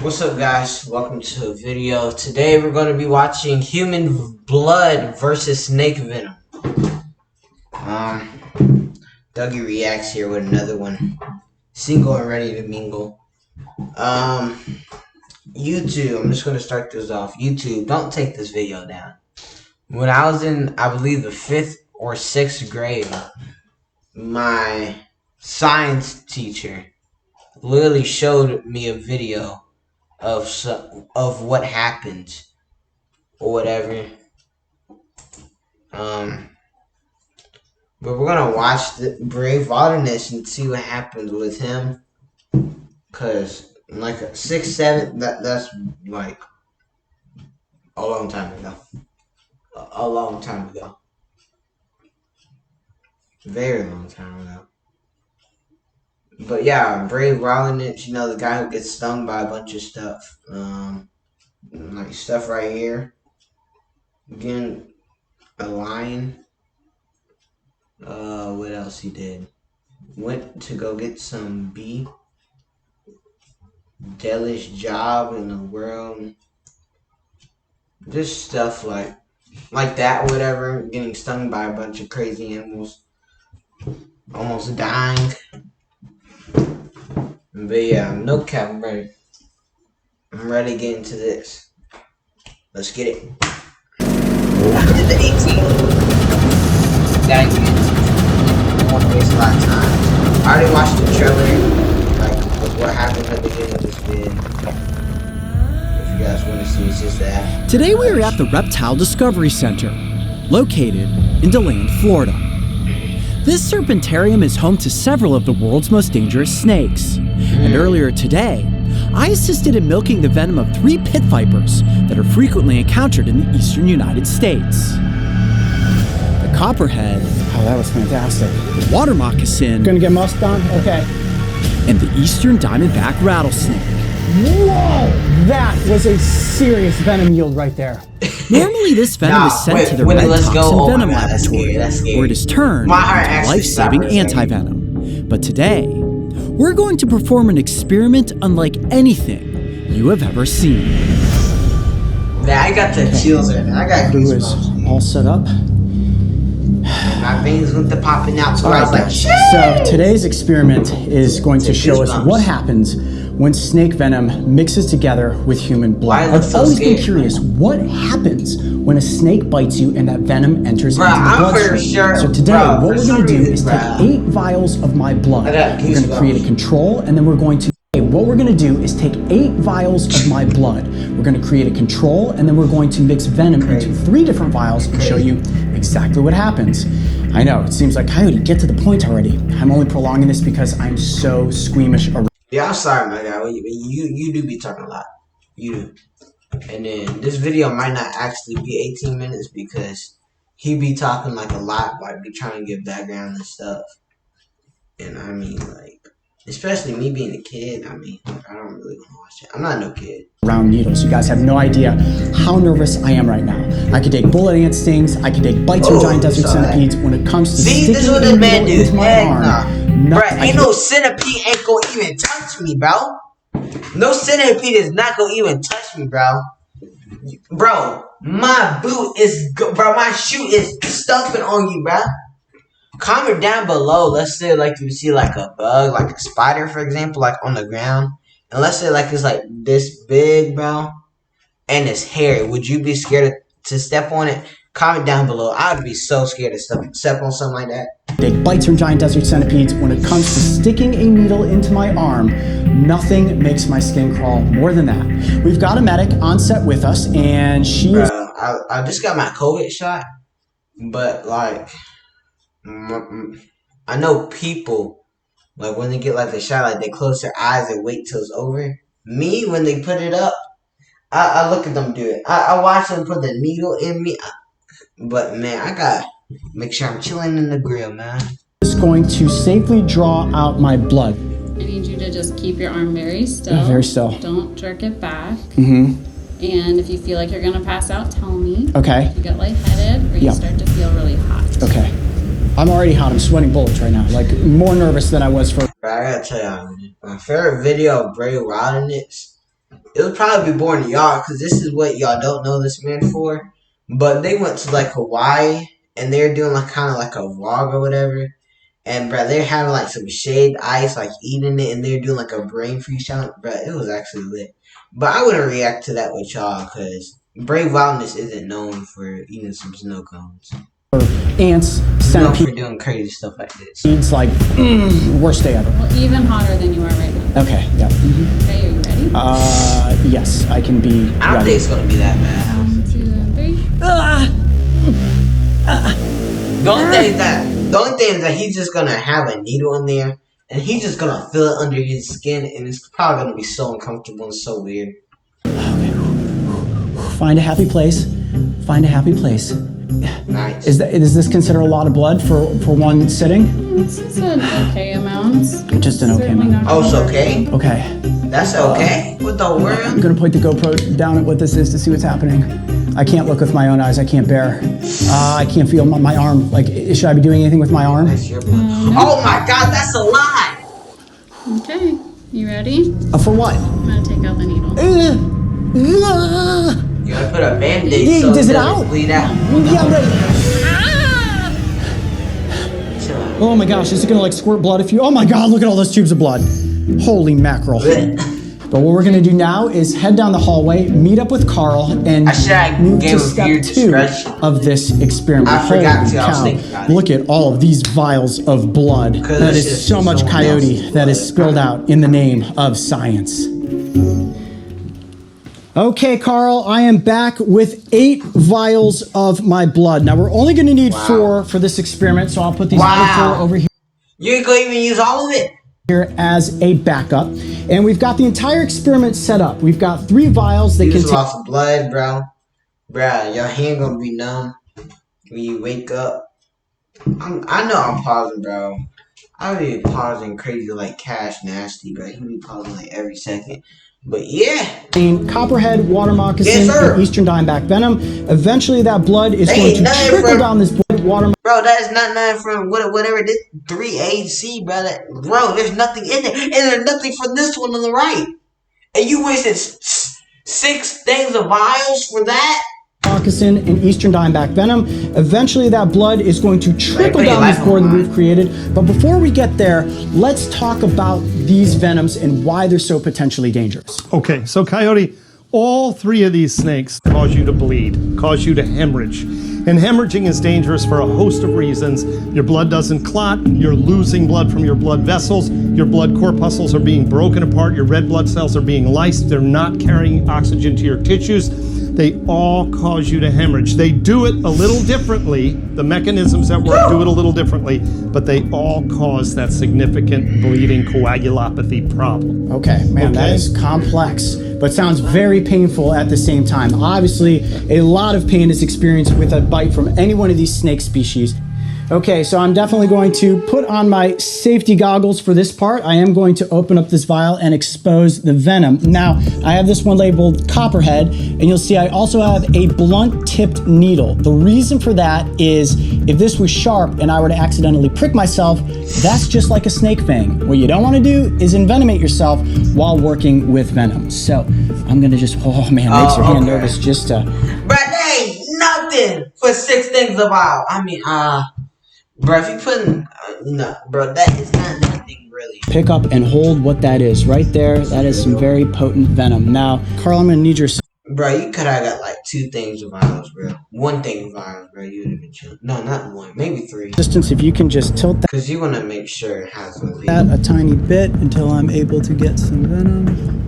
What's up, guys? Welcome to a video. Today we're going to be watching human blood versus snake venom. Dougie reacts here with another one. Single and ready to mingle. YouTube, I'm just going to start this off. YouTube, don't take this video down. When I was in, I believe, the 5th or 6th grade, my science teacher literally showed me a video of what happened or whatever. But we're gonna watch the Brave Wilderness and see what happens with him, cause like 6, 7, that's like a long time ago. A long time ago. Very long time ago. But yeah, Brave Wilderness, you know, the guy who gets stung by a bunch of stuff. Like stuff right here. Again, a lion. What else he did? Went to go get some bee. Deadliest job in the world. Just stuff like that, whatever. Getting stung by a bunch of crazy animals. Almost dying. But yeah, no cap, I'm ready. I'm ready to get into this. Let's get it. After the 18. Gotta get into it. I won't waste a lot of time. I already watched the trailer, like with what happened at the beginning of this vid. If you guys want to see, it's just that. Today we are at the Reptile Discovery Center, located in DeLand, Florida. This serpentarium is home to several of the world's most dangerous snakes. And earlier today, I assisted in milking the venom of 3 pit vipers that are frequently encountered in the eastern United States. The copperhead, oh, that was fantastic. the water moccasin, Gonna get musk on? Okay. and the eastern diamondback rattlesnake. Whoa! That was a serious venom yield right there. Normally this venom is sent to the Red Toxin Venom Laboratory, where it is turned into life-saving anti-venom. But today, we're going to perform an experiment unlike anything you have ever seen. Man, I got the chills right now. I got Who is goosebumps. all set up? My veins went to popping out, so I was like, shit. So today's experiment is going to show us what happens when snake venom mixes together with human blood. I've always been curious, what happens when a snake bites you and that venom enters into the bloodstream? So today, what we're going to do is take 8 vials of my blood. We're going to create a control, and then we're going to... What we're going to do is take 8 vials of my blood. We're going to create a control, and then we're going to mix venom into 3 different vials and show you exactly what happens. I know, it seems like, Coyote, get to the point already. I'm only prolonging this because I'm so squeamish. Yeah, I'm sorry, my guy. You do be talking a lot. You do. And then this video might not actually be 18 minutes because he be talking like a lot, but I be trying to give background and stuff. And I mean, like, especially me being a kid, I mean, like, I don't really want to watch it. I'm not no kid. Round needles. You guys have no idea how nervous I am right now. I could take bullet ant stings. I could take bites from giant desert centipedes. When it comes to sticking this is what this man do. into my arm, Bruh, ain't no centipede ain't gonna even touch me, bro. No centipede is not gonna even touch me, bro. Bro, my boot is, bro, my shoe is stumping on you, bro. Comment down below. Let's say like you see like a bug, like a spider, for example, like on the ground. And let's say like it's like this big, bro, and it's hairy. Would you be scared to step on it? Comment down below. I would be so scared to step on something like that. Take bites from giant desert centipedes. When it comes to sticking a needle into my arm, nothing makes my skin crawl more than that. We've got a medic on set with us, and she is... I just got my COVID shot, but like, I know people, like when they get like the shot, like they close their eyes and wait till it's over. Me, when they put it up, I look at them do it. I watch them put the needle in me. But man, I gotta make sure I'm chilling in the grill, man. Is going to safely draw out my blood. I need you to just keep your arm very still. Very still. Don't jerk it back. Mm-hmm. And if you feel like you're gonna pass out, tell me. Okay. If you get lightheaded or you start to feel really hot. Okay. I'm already hot. I'm sweating bullets right now. Like, more nervous than I was for... I gotta tell y'all, my favorite video of Brave Wilderness It'll probably be boring to y'all because this is what y'all don't know this man for. But they went to like Hawaii and they're doing like kind of like a vlog or whatever. And bro, they're having like some shaved ice, like eating it, and they're doing like a brain freeze challenge. Bro, it was actually lit. But I wouldn't react to that with y'all because Brave Wildness isn't known for eating some snow cones. Ants, Known for centipedes, doing crazy stuff like this. like worst day ever. Well, even hotter than you are right now. Okay, yeah. Okay, are you ready? Yes, I can be I don't ready. think it's gonna be that bad. 1, 2, and 3. The only thing is that he's just gonna have a needle in there, and he's just gonna feel it under his skin, and it's probably gonna be so uncomfortable and so weird. Find a happy place. Find a happy place. Nice. Is this considered a lot of blood for one sitting? This is an okay amount. Just an okay Certainly amount. not Oh, it's gonna okay. Okay. That's okay. What the I'm world? gonna point the GoPro down at what this is to see what's happening. I can't look with my own eyes. I can't bear. I can't feel my arm. Like, should I be doing anything with my arm? That's your blood. Oh my God, that's a lie. Okay, you ready? For what? I'm gonna take out the needle. You gotta put a band-aid so Does it doesn't out? bleed out. Yeah, I'm ready. Chill out. Oh my gosh, is it gonna like squirt blood if you? Oh my God, look at all those tubes of blood. Holy mackerel. But what we're gonna do now is head down the hallway, meet up with Carl, and move gave to a step viewer 2 discretion. of this experiment. I forgot Holy to. I was cow. thinking about it. Look at all of these vials of blood. Because That it's is just so much someone coyote else's that is blood. spilled out in the name of science. Okay, Carl, I am back with 8 vials of my blood. Now, we're only gonna need 4 for this experiment, so I'll put these other 4 over here. You ain't gonna even use all of it. As a backup, and we've got the entire experiment set up. We've got 3 vials that You just contain lost blood, bro. Bro, your hand gonna be numb when you wake up. I know I'm pausing, bro. I be pausing crazy like Cash Nasty, bro. He be pausing like every second. But yeah. copperhead, water moccasin, Yes, sir. and eastern diamondback venom. Eventually, that blood is Hey, going to nothing trickle from- down this blood water. Bro, that is not nothing from whatever this 3AC, bro. Bro, there's nothing in there. And there's nothing for this one on the right. And you wasted 6 things of vials for that? Moccasin and eastern diamondback venom. Eventually, that blood is going to trickle put your down life this board on that the we've created. But before we get there, let's talk about these venoms and why they're so potentially dangerous. Okay, so Coyote, all 3 of these snakes cause you to bleed, cause you to hemorrhage. And hemorrhaging is dangerous for a host of reasons. Your blood doesn't clot, you're losing blood from your blood vessels, your blood corpuscles are being broken apart, your red blood cells are being lysed, they're not carrying oxygen to your tissues. They all cause you to hemorrhage. They do it a little differently. The mechanisms that work do it a little differently, but they all cause that significant bleeding coagulopathy problem. Okay, man, that Okay. is complex, but sounds very painful at the same time. Obviously, a lot of pain is experienced with a bite from any one of these snake species. Okay, so I'm definitely going to put on my safety goggles for this part. I am going to open up this vial and expose the venom. Now, I have this one labeled copperhead, and you'll see I also have a blunt-tipped needle. The reason for that is if this was sharp and I were to accidentally prick myself, that's just like a snake fang. What you don't want to do is envenomate yourself while working with venom. So I'm gonna just, oh man, it makes your hand okay. nervous just to... Bro, that ain't nothing for 6 things of vial. I mean, bro, if you putting, no, bro, that is not nothing really. Pick up and hold what that is right there. That is some very potent venom. Now, Carl, I'm gonna need your Bro, you could have got like 2 things of vials, bro. 1 thing of vials, bro. You would have been chilling. No, not 1, maybe 3. assistance. If you can just tilt Because you want to make sure it has a leak. that a tiny bit until I'm able to get some venom.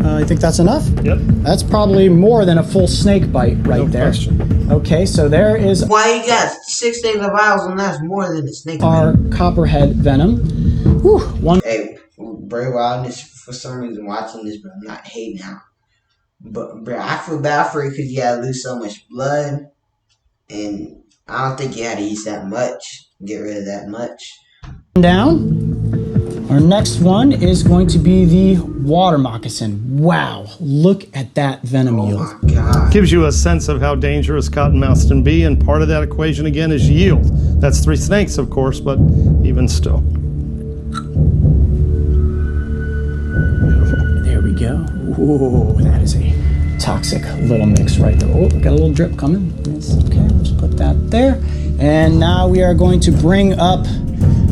I think that's enough. Yep. That's probably more than a full snake bite right No there. question. Okay, so there is Why you got 6 things of vials and that's more than a snake? our copperhead venom. Whew, one. Hey, Bray Wildness, for some reason watching this, but I'm not hating out. But, bro, I feel bad for you because you had to lose so much blood. And I don't think you had to use that much. Get rid of that much. Down. Our next one is going to be the water moccasin. Wow, look at that venom Oh yield. my God. Gives you a sense of how dangerous cottonmouths can be, and part of that equation again is yield. That's 3 snakes, of course, but even still. go. Ooh, that is a toxic little mix right there. Oh, got a little drip coming. Yes, okay, let's put that there. And now we are going to bring up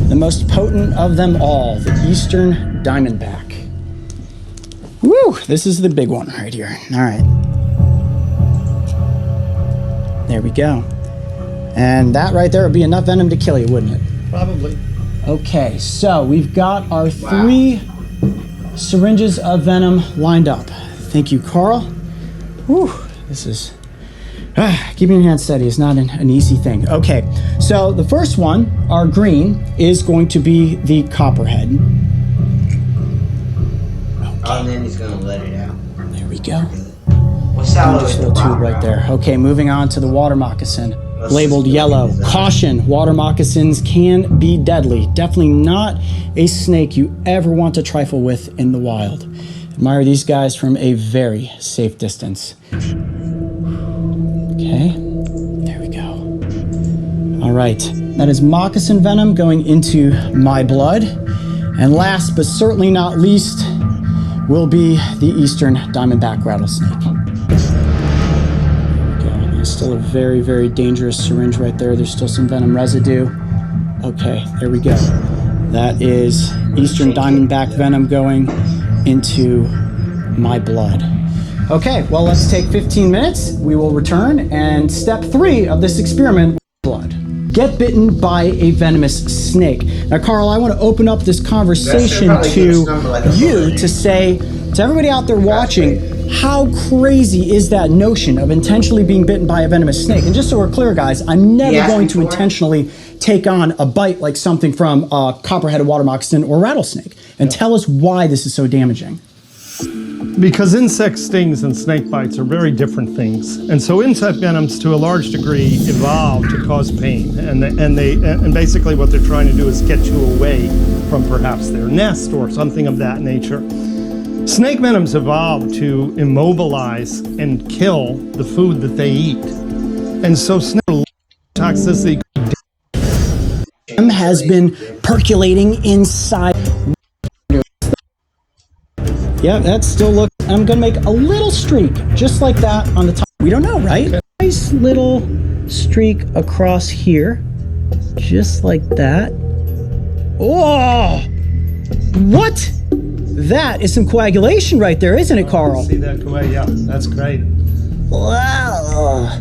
the most potent of them all, the Eastern Diamondback. Woo, this is the big one right here. All right. There we go. And that right there would be enough venom to kill you, wouldn't it? Probably. Okay, so we've got our 3 syringes of venom lined up. Thank you, Carl. Whew, this is... keeping your hand steady is not an easy thing. Okay, so the first one, our green, is going to be the copperhead. Oh, and then he's gonna let it out. There we go. What's that Just little tube right there. Okay, moving on to the water moccasin. Labeled yellow. Caution, water moccasins can be deadly. Definitely not a snake you ever want to trifle with in the wild. Admire these guys from a very safe distance. Okay, there we go. All right, that is moccasin venom going into my blood. And last but certainly not least will be the Eastern Diamondback rattlesnake. Still a very, very dangerous syringe right there. There's still some venom residue. Okay, there we go. That is Eastern Diamondback venom going into my blood. Okay, well, let's take 15 minutes. We will return, and step 3 of this experiment, blood. Get bitten by a venomous snake. Now, Carl, I want to open up this conversation to you to say to everybody out there watching, how crazy is that notion of intentionally being bitten by a venomous snake? And just so we're clear, guys, I'm never going to intentionally take on a bite like something from a copper-headed water moccasin or rattlesnake. And tell us why this is so damaging. Because insect stings and snake bites are very different things. And so insect venoms, to a large degree, evolve to cause pain. And basically what they're trying to do is get you away from perhaps their nest or something of that nature. Snake venoms evolved to immobilize and kill the food that they eat. And so snake toxicity has been percolating inside. Yeah, that still looks... I'm going to make a little streak, just like that on the top. We don't know, right? Okay. Nice little streak across here, just like that. Oh! What? That is some coagulation right there, isn't it, Carl? See that coagulation? Yeah, that's great. Wow.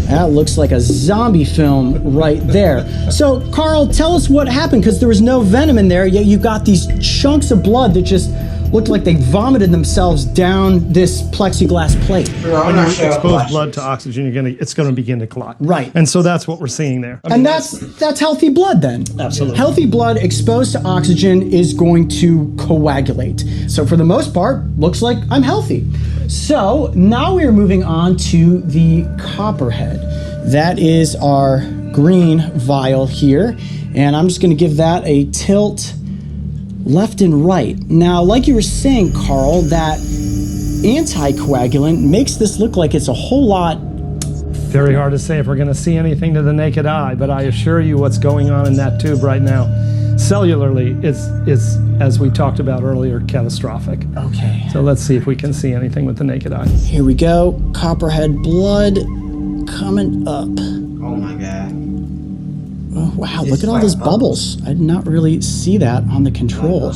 That looks like a zombie film right there. So, Carl, tell us what happened, because there was no venom in there, yet you got these chunks of blood that just looked like they vomited themselves down this plexiglass plate. When you expose blood to oxygen, it's going to begin to clot. Right. And so that's what we're seeing there. And that's healthy blood then. Absolutely. Healthy blood exposed to oxygen is going to coagulate. So for the most part, looks like I'm healthy. So now we are moving on to the copperhead. That is our green vial here. And I'm just going to give that a tilt left and right. Now, like you were saying, Carl, that anticoagulant makes this look like it's a whole lot... Very hard to say if we're going to see anything to the naked eye, but I assure you what's going on in that tube right now, cellularly, is as we talked about earlier, catastrophic. Okay. So let's see if we can see anything with the naked eye. Here we go. Copperhead blood coming up. Oh my God. Oh, wow, look at all those bubbles. I did not really see that on the control.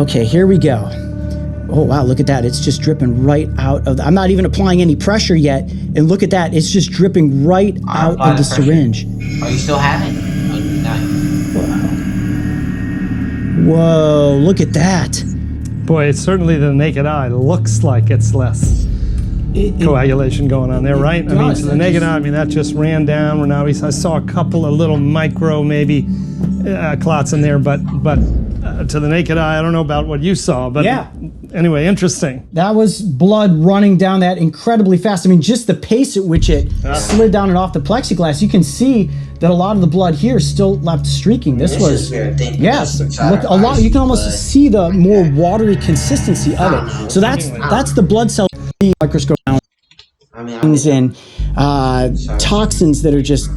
Okay, here we go. Oh, wow, look at that. It's just dripping right out of I'm not even applying any pressure yet. And look at that. It's just dripping right out of the syringe. Oh, you still have it? Oh, nice. Wow. Whoa, look at that. Boy, it's certainly the naked eye looks like it's less coagulation going on there, right? I mean, to the naked eye, I mean, that just ran down. We're now, I saw a couple of little micro, maybe, clots in there, but to the naked eye, I don't know about what you saw, but yeah. Anyway, interesting. That was blood running down that incredibly fast. I mean, just the pace at which it slid down and off the plexiglass, you can see that a lot of the blood here still left streaking. This was, yes, look, a lot. You can almost see the more watery consistency of it. So that's the blood cell microscope things and toxins that are just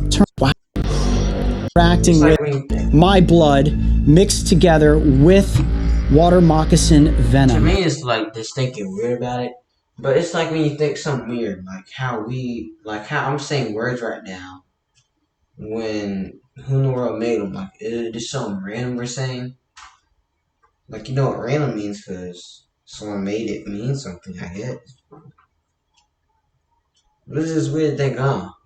interacting with my blood mixed together with water moccasin To venom. me, it's like just thinking weird about it. But it's like when you think something weird, like how I'm saying words right now. When who in the world made them? Like it is something random we're saying. Like you know what random means because someone made it mean something. I guess. But it's just weird to think,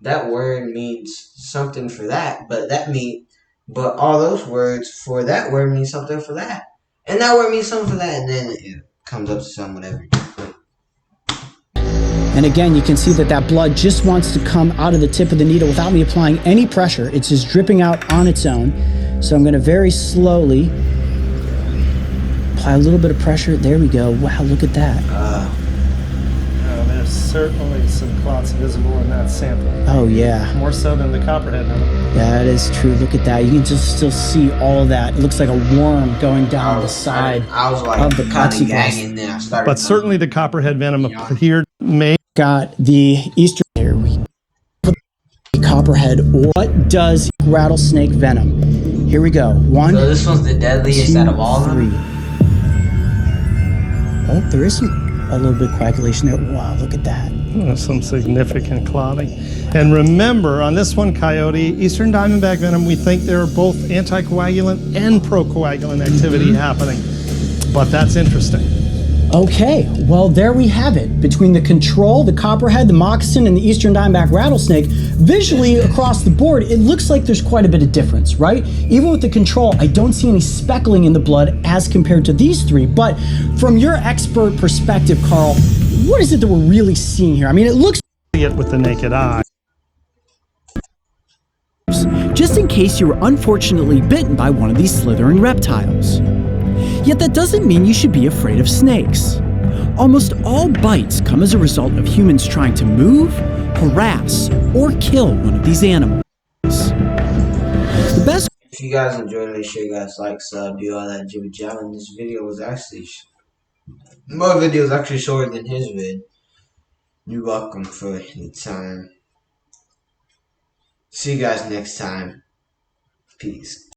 that word means something for that, but all those words for that word mean something for that, and that word means something for that, and then it comes up to some whatever. And again, you can see that that blood just wants to come out of the tip of the needle without me applying any pressure. It's just dripping out on its own. So I'm going to very slowly apply a little bit of pressure. There we go. Wow, look at that. There's certainly some clots visible in that sample. Oh, yeah. More so than the copperhead venom. That is true. Look at that. You can just still see all of that. It looks like a worm going down the side of the plexiglass. But certainly the copperhead venom appeared Got the Easter here. Copperhead. What does rattlesnake venom? Here we go. 1. So this one's the deadliest 2, out of all of 3. them. Oh, there is a little bit of coagulation there. Wow, look at that. some significant clotting. And remember, on this one, Coyote, Eastern Diamondback venom, we think there are both anticoagulant and procoagulant activity happening. But that's interesting. Okay, well, there we have it. Between the control, the copperhead, the moccasin, and the Eastern Diamondback rattlesnake, visually across the board, it looks like there's quite a bit of difference, right? Even with the control, I don't see any speckling in the blood as compared to these three. But from your expert perspective, Carl, what is it that we're really seeing here? I mean, it looks... See it with the naked eye. Just in case you were unfortunately bitten by one of these slithering reptiles. Yet that doesn't mean you should be afraid of snakes. Almost all bites come as a result of humans trying to move, harass, or kill one of these animals. The best... If you guys enjoyed, make sure you guys like, sub, do all that jibby jabber. This video was actually my video is actually shorter than his vid. You're welcome for the time. See you guys next time. Peace.